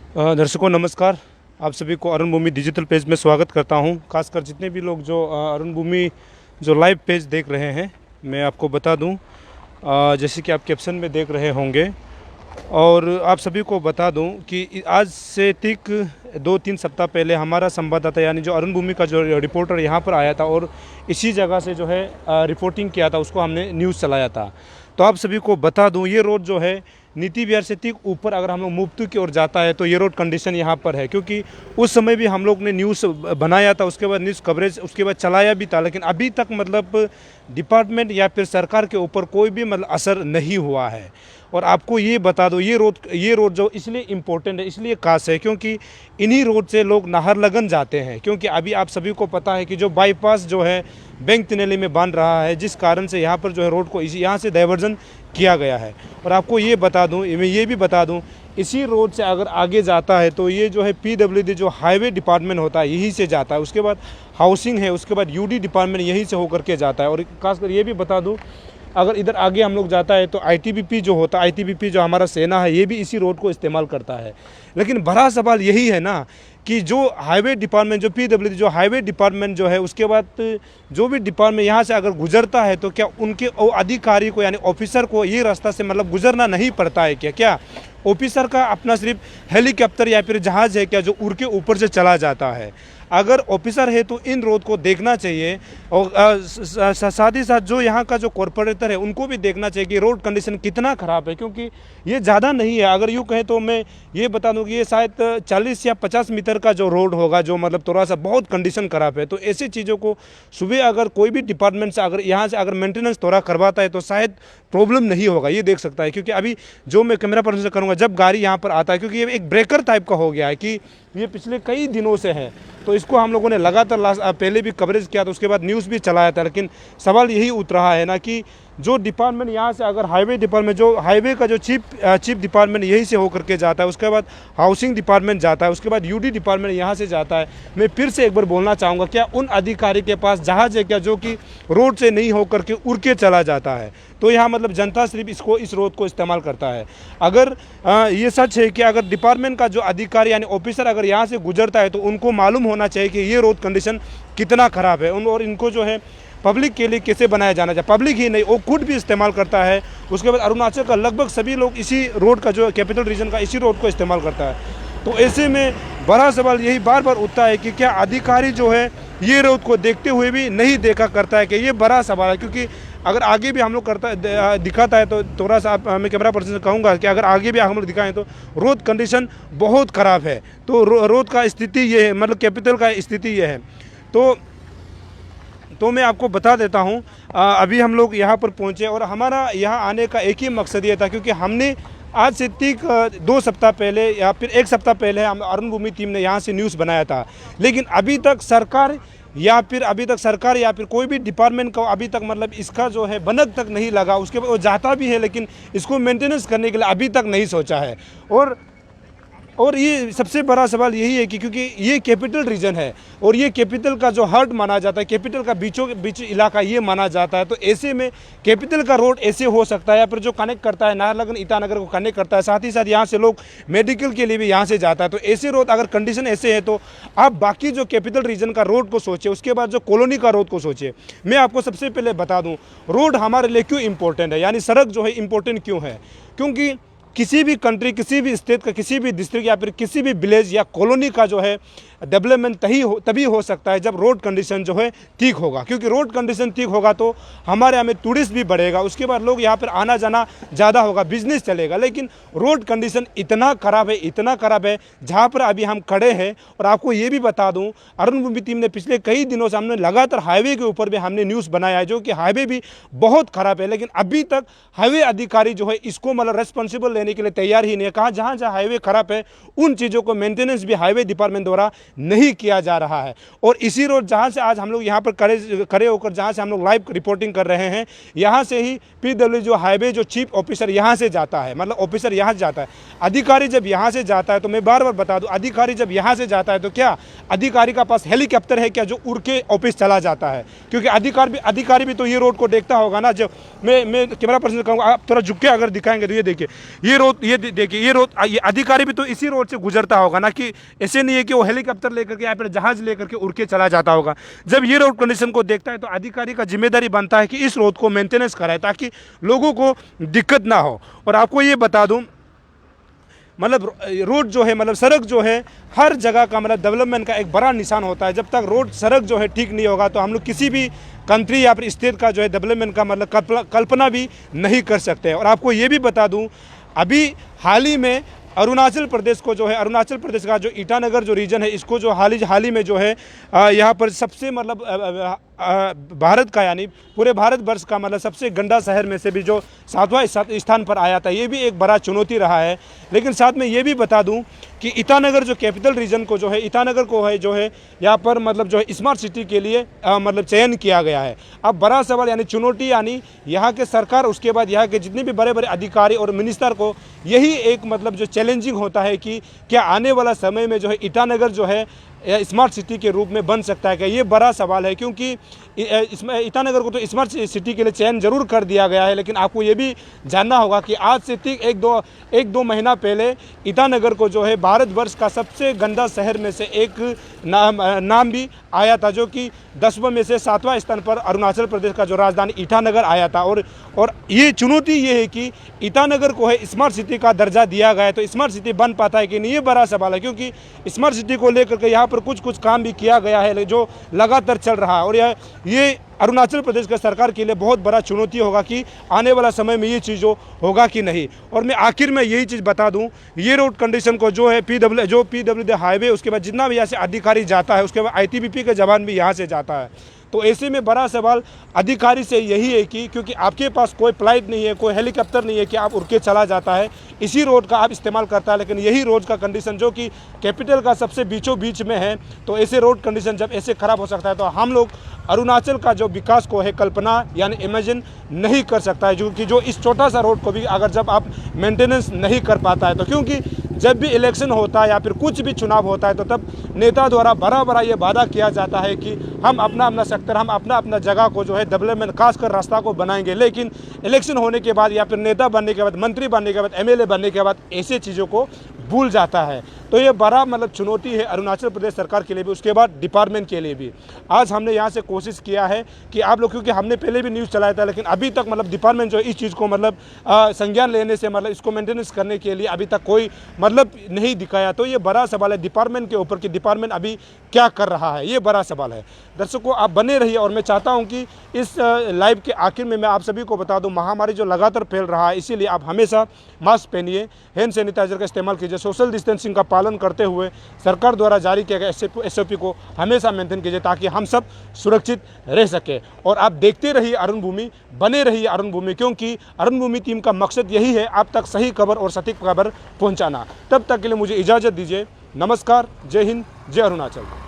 दर्शकों नमस्कार। आप सभी को अरुण भूमि डिजिटल पेज में स्वागत करता हूं। खासकर जितने भी लोग जो अरुण भूमि जो लाइव पेज देख रहे हैं, मैं आपको बता दूं, जैसे कि आप कैप्शन में देख रहे होंगे, और आप सभी को बता दूं कि आज से ठीक 2-3 सप्ताह पहले हमारा संवाददाता यानी जो अरुण भूमि का जो रिपोर्टर यहाँ पर आया था और इसी जगह से जो है रिपोर्टिंग किया था, उसको हमने न्यूज़ चलाया था। तो आप सभी को बता दूं, ये रोड जो है नीति विहार से ठीक ऊपर अगर हम लोग मुफ्तू की ओर जाता है तो ये रोड कंडीशन यहाँ पर है, क्योंकि उस समय भी हम लोग ने न्यूज़ बनाया था, उसके बाद न्यूज़ कवरेज उसके बाद चलाया भी था, लेकिन अभी तक मतलब डिपार्टमेंट या फिर सरकार के ऊपर कोई भी मतलब असर नहीं हुआ है। और आपको ये बता दो, ये रोड जो इसलिए इम्पोर्टेंट है, इसलिए खास है क्योंकि इन्हीं रोड से लोग नाहरलगन जाते हैं। क्योंकि अभी आप सभी को पता है कि जो बाईपास जो है बैंक तिनैली में बन रहा है, जिस कारण से यहाँ पर जो है रोड को यहाँ से डाइवर्जन किया गया है। और आपको ये बता दूं, मैं ये भी बता दूं, इसी रोड से अगर आगे जाता है तो ये जो है PWD जो हाईवे डिपार्टमेंट होता है यहीं से जाता है, उसके बाद हाउसिंग है, उसके बाद UD डिपार्टमेंट यहीं से होकर के जाता है। और खासकर ये भी बता दूं, अगर इधर आगे हम लोग जाता है तो ITBP जो होता है, ITBP जो हमारा सेना है, ये भी इसी रोड को इस्तेमाल करता है। लेकिन बड़ा सवाल यही है ना कि जो हाईवे डिपार्टमेंट जो PWD जो हाईवे डिपार्टमेंट जो है, उसके बाद जो भी डिपार्टमेंट यहाँ से अगर गुजरता है तो क्या उनके अधिकारी को यानी ऑफिसर को ये रास्ता से मतलब गुजरना नहीं पड़ता है क्या ऑफिसर का अपना सिर्फ हेलीकॉप्टर या फिर जहाज़ है क्या जो उड़ के ऊपर से चला जाता है? अगर ऑफिसर है तो इन रोड को देखना चाहिए। और साथ ही साथ जो यहाँ का जो कॉरपोरेटर है उनको भी देखना चाहिए कि रोड कंडीशन कितना ख़राब है, क्योंकि ये ज़्यादा नहीं है। अगर यूँ कहें तो मैं ये बता दूँ कि ये शायद 40 या 50 मीटर का जो रोड होगा, जो मतलब थोड़ा सा बहुत कंडीशन ख़राब है। तो ऐसी चीज़ों को सुबह अगर कोई भी डिपार्टमेंट से अगर यहाँ से अगर मेंटेनेंस थोड़ा करवाता है तो शायद प्रॉब्लम नहीं होगा, ये देख सकता है। क्योंकि अभी जो मैं कैमरा पर्सन से करूँगा, जब गाड़ी यहाँ पर आता है, क्योंकि ये एक ब्रेकर टाइप का हो गया है कि ये पिछले कई दिनों से है, तो इसको हम लोगों ने लगातार पहले भी कवरेज किया था, उसके बाद न्यूज़ भी चलाया था। लेकिन सवाल यही उठ रहा है ना कि जो डिपार्टमेंट यहाँ से अगर हाईवे डिपार्टमेंट जो हाईवे का जो चीफ डिपार्टमेंट यहीं से होकर के जाता है, उसके बाद हाउसिंग डिपार्टमेंट जाता है, उसके बाद UD डिपार्टमेंट यहाँ से जाता है। मैं फिर से एक बार बोलना चाहूँगा, क्या उन अधिकारी के पास जहाज़ है क्या जो कि रोड से नहीं होकर के उड़ के चला जाता है? तो यहाँ मतलब जनता सिर्फ इस रोड को इस्तेमाल करता है। अगर ये सच है कि अगर डिपार्टमेंट का जो अधिकारी यानी ऑफिसर अगर यहाँ से गुजरता है तो उनको मालूम होना चाहिए कि ये रोड कंडीशन कितना ख़राब है, और इनको जो है पब्लिक के लिए कैसे बनाया जाना चाहिए। पब्लिक ही नहीं, वो खुद भी इस्तेमाल करता है। उसके बाद अरुणाचल का लगभग सभी लोग इसी रोड का जो कैपिटल रीजन का इसी रोड को इस्तेमाल करता है। तो ऐसे में बड़ा सवाल यही बार बार उठता है कि क्या अधिकारी जो है ये रोड को देखते हुए भी नहीं देखा करता है? कि ये बड़ा सवाल है, क्योंकि अगर आगे भी हम लोग दिखाता है तो थोड़ा सा मैं कैमरा पर्सन से कहूँगा कि अगर आगे भी हम लोग दिखाएं तो रोड कंडीशन बहुत ख़राब है। तो रोड का स्थिति ये है, मतलब कैपिटल का स्थिति ये है। तो मैं आपको बता देता हूँ, अभी हम लोग यहाँ पर पहुँचे और हमारा यहाँ आने का एक ही मकसद ये था, क्योंकि हमने आज से ठीक 2 सप्ताह पहले या फिर 1 सप्ताह पहले हम अरुण भूमि टीम ने यहाँ से न्यूज़ बनाया था। लेकिन अभी तक सरकार या फिर कोई भी डिपार्टमेंट को अभी तक मतलब इसका जो है बनक तक नहीं लगा। उसके बाद वो जाता भी है, लेकिन इसको मेंटेनेंस करने के लिए अभी तक नहीं सोचा है। और ये सबसे बड़ा सवाल यही है कि क्योंकि ये कैपिटल रीजन है और ये कैपिटल का जो हार्ट माना जाता है, कैपिटल का बीचों बीच इलाका ये माना जाता है। तो ऐसे में कैपिटल का रोड ऐसे हो सकता है, या फिर जो कनेक्ट करता है नाहरलगुन ईटानगर को कनेक्ट करता है, साथ ही साथ यहाँ से लोग मेडिकल के लिए भी यहाँ से जाता है। तो ऐसे रोड अगर कंडीशन ऐसे है तो आप बाकी जो कैपिटल रीजन का रोड को सोचिए, उसके बाद जो कॉलोनी का रोड को सोचिए। मैं आपको सबसे पहले बता दूँ, रोड हमारे लिए क्यों इंपॉर्टेंट है, यानी सड़क जो है इंपॉर्टेंट क्यों है? क्योंकि किसी भी कंट्री, किसी भी स्टेट का, किसी भी डिस्ट्रिक्ट या फिर किसी भी विलेज या कॉलोनी का जो है डेवलपमेंट तभी हो सकता है जब रोड कंडीशन जो है ठीक होगा। क्योंकि रोड कंडीशन ठीक होगा तो हमारे यहाँ में टूरिस्ट भी बढ़ेगा, उसके बाद लोग यहाँ पर आना जाना ज़्यादा होगा, बिजनेस चलेगा। लेकिन रोड कंडीशन इतना ख़राब है जहाँ पर अभी हम खड़े हैं। और आपको ये भी बता दूँ, अरुण भूमि टीम ने पिछले कई दिनों से हमने लगातार हाईवे के ऊपर भी हमने न्यूज़ बनाया है, जो कि हाईवे भी बहुत ख़राब है। लेकिन अभी तक हाईवे अधिकारी जो है इसको मतलब रेस्पॉन्सिबल लेने के लिए तैयार ही नहीं है। कहा जहाँ हाईवे ख़राब है उन चीज़ों को मेंटेनेंस भी हाईवे डिपार्टमेंट द्वारा नहीं किया जा रहा है। और इसी रोड जहाँ से आज हम लोग यहाँ पर खड़े होकर जहाँ से हम लोग लाइव रिपोर्टिंग कर रहे हैं, यहाँ से ही PW जो हाईवे जो चीफ ऑफिसर यहाँ से जाता है, मतलब ऑफिसर यहाँ से जाता है। अधिकारी जब यहाँ से जाता है तो मैं बार बार बता दूँ, अधिकारी जब यहाँ से जाता है तो क्या अधिकारी का पास हेलीकॉप्टर है क्या जो उड़ के ऑफिस चला जाता है? क्योंकि अधिकारी भी तो ये रोड को देखता होगा ना। जब मैं कैमरा पर्सन कहूँगा, आप थोड़ा झुक के अगर दिखाएंगे तो ये देखिए, ये रोड, ये देखिए ये रोड, ये अधिकारी भी तो इसी रोड से गुजरता होगा ना, कि ऐसे नहीं है कि वो हेलीकॉप्टर लेकर के या फिर जहाज लेकर के उड़ के चला जाता होगा। जब ये रोड कंडीशन को देखता है तो अधिकारी का जिम्मेदारी बनता है कि इस रोड को मेंटेनेंस कराए ताकि लोगों को दिक्कत ना हो। और आपको ये बता दूं, मतलब रोड जो है, मतलब सड़क जो है, हर जगह का मतलब डेवलपमेंट का एक बड़ा निशान होता है। जब तक रोड सड़क जो है ठीक नहीं होगा तो हम लोग किसी भी कंट्री या फिर स्टेट का जो है डेवलपमेंट का मतलब कल्पना भी नहीं कर सकते। और आपको ये भी बता दूं, अभी हाल ही में अरुणाचल प्रदेश को जो है, अरुणाचल प्रदेश का जो ईटानगर जो रीजन है, इसको जो हाल ही में जो है यहाँ पर सबसे मतलब भारत का यानी पूरे भारतवर्ष का मतलब सबसे गंदा शहर में से भी जो 7वां स्थान पर आया था। ये भी एक बड़ा चुनौती रहा है। लेकिन साथ में ये भी बता दूं कि ईटानगर जो कैपिटल रीजन को जो है, ईटानगर को है जो है यहाँ पर मतलब जो है स्मार्ट सिटी के लिए मतलब चयन किया गया है। अब बड़ा सवाल यानी चुनौती, यानी यहाँ के सरकार, उसके बाद यहाँ के जितने भी बड़े बड़े अधिकारी और मिनिस्टर को यही एक मतलब जो चैलेंजिंग होता है कि क्या आने वाला समय में जो है ईटानगर जो है स्मार्ट सिटी के रूप में बन सकता है क्या? ये बड़ा सवाल है, क्योंकि इसमें ईटानगर को तो स्मार्ट सिटी के लिए चयन जरूर कर दिया गया है। लेकिन आपको ये भी जानना होगा कि आज से ठीक एक दो महीना पहले ईटानगर को जो है भारतवर्ष का सबसे गंदा शहर में से एक नाम भी आया था, जो कि 10वें में से 7वां स्थान पर अरुणाचल प्रदेश का जो राजधानी ईटानगर आया था। और ये चुनौती ये है कि ईटानगर को है स्मार्ट सिटी का दर्जा दिया गया है, तो स्मार्ट सिटी बन पाता है कि नहीं, ये बड़ा सवाल है। क्योंकि स्मार्ट सिटी को लेकर के यहाँ पर कुछ काम भी किया गया है जो लगातार चल रहा है। और ये अरुणाचल प्रदेश के सरकार के लिए बहुत बड़ा चुनौती होगा कि आने वाला समय में ये चीज़ होगा कि नहीं। और मैं आखिर में यही चीज़ बता दूं, ये रोड कंडीशन को जो है PW हाईवे, उसके बाद जितना भी यहाँ से अधिकारी जाता है, उसके बाद ITBP का जवान भी यहाँ से जाता है। तो ऐसे में बड़ा सवाल अधिकारी से यही है कि क्योंकि आपके पास कोई फ्लाइट नहीं है, कोई हेलीकॉप्टर नहीं है कि आप उड़ के चला जाता है, इसी रोड का आप इस्तेमाल करता है। लेकिन यही रोड का कंडीशन जो कि कैपिटल का सबसे बीचों बीच में है, तो ऐसे रोड कंडीशन जब ऐसे ख़राब हो सकता है तो हम लोग अरुणाचल का जो विकास को है कल्पना यानी इमेजिन नहीं कर सकता है। जो कि जो इस छोटा सा रोड को भी अगर जब आप मेंटेनेंस नहीं कर पाता है तो, क्योंकि जब भी इलेक्शन होता है या फिर कुछ भी चुनाव होता है तो तब नेता द्वारा बड़ा ये वादा किया जाता है कि हम अपना सेक्टर, हम अपना जगह को जो है डेवलपमेंट, खासकर रास्ता को बनाएंगे। लेकिन इलेक्शन होने के बाद या फिर नेता बनने के बाद, मंत्री बनने के बाद, MLA बनने के बाद ऐसे चीज़ों को भूल जाता है। तो ये बड़ा मतलब चुनौती है अरुणाचल प्रदेश सरकार के लिए भी, उसके बाद डिपार्टमेंट के लिए भी। आज हमने यहाँ से कोशिश किया है कि आप लोग, क्योंकि हमने पहले भी न्यूज़ चलाया था लेकिन अभी तक मतलब डिपार्टमेंट जो इस चीज़ को मतलब संज्ञान लेने से, मतलब इसको मेंटेनेंस करने के लिए अभी तक कोई मतलब नहीं दिखाया। तो ये बड़ा सवाल है डिपार्टमेंट के ऊपर कि डिपार्टमेंट अभी क्या कर रहा है, ये बड़ा सवाल है। दर्शकों, आप बने रहिए। और मैं चाहता हूँ कि इस लाइव के आखिर में मैं आप सभी को बता दूँ, महामारी जो लगातार फैल रहा है, इसीलिए आप हमेशा मास्क पहनिए, हैंड सैनिटाइजर का इस्तेमाल कीजिए, सोशल डिस्टेंसिंग का पालन करते हुए सरकार द्वारा जारी किया गया SOP को हमेशा मेंटेन कीजिए ताकि हम सब सुरक्षित रह सके। और आप देखते रहिए अरुण भूमि, बने रहिए अरुण भूमि, क्योंकि अरुण भूमि टीम का मकसद यही है आप तक सही खबर और सटीक खबर पहुंचाना। तब तक के लिए मुझे इजाज़त दीजिए। नमस्कार, जय हिंद, जय अरुणाचल।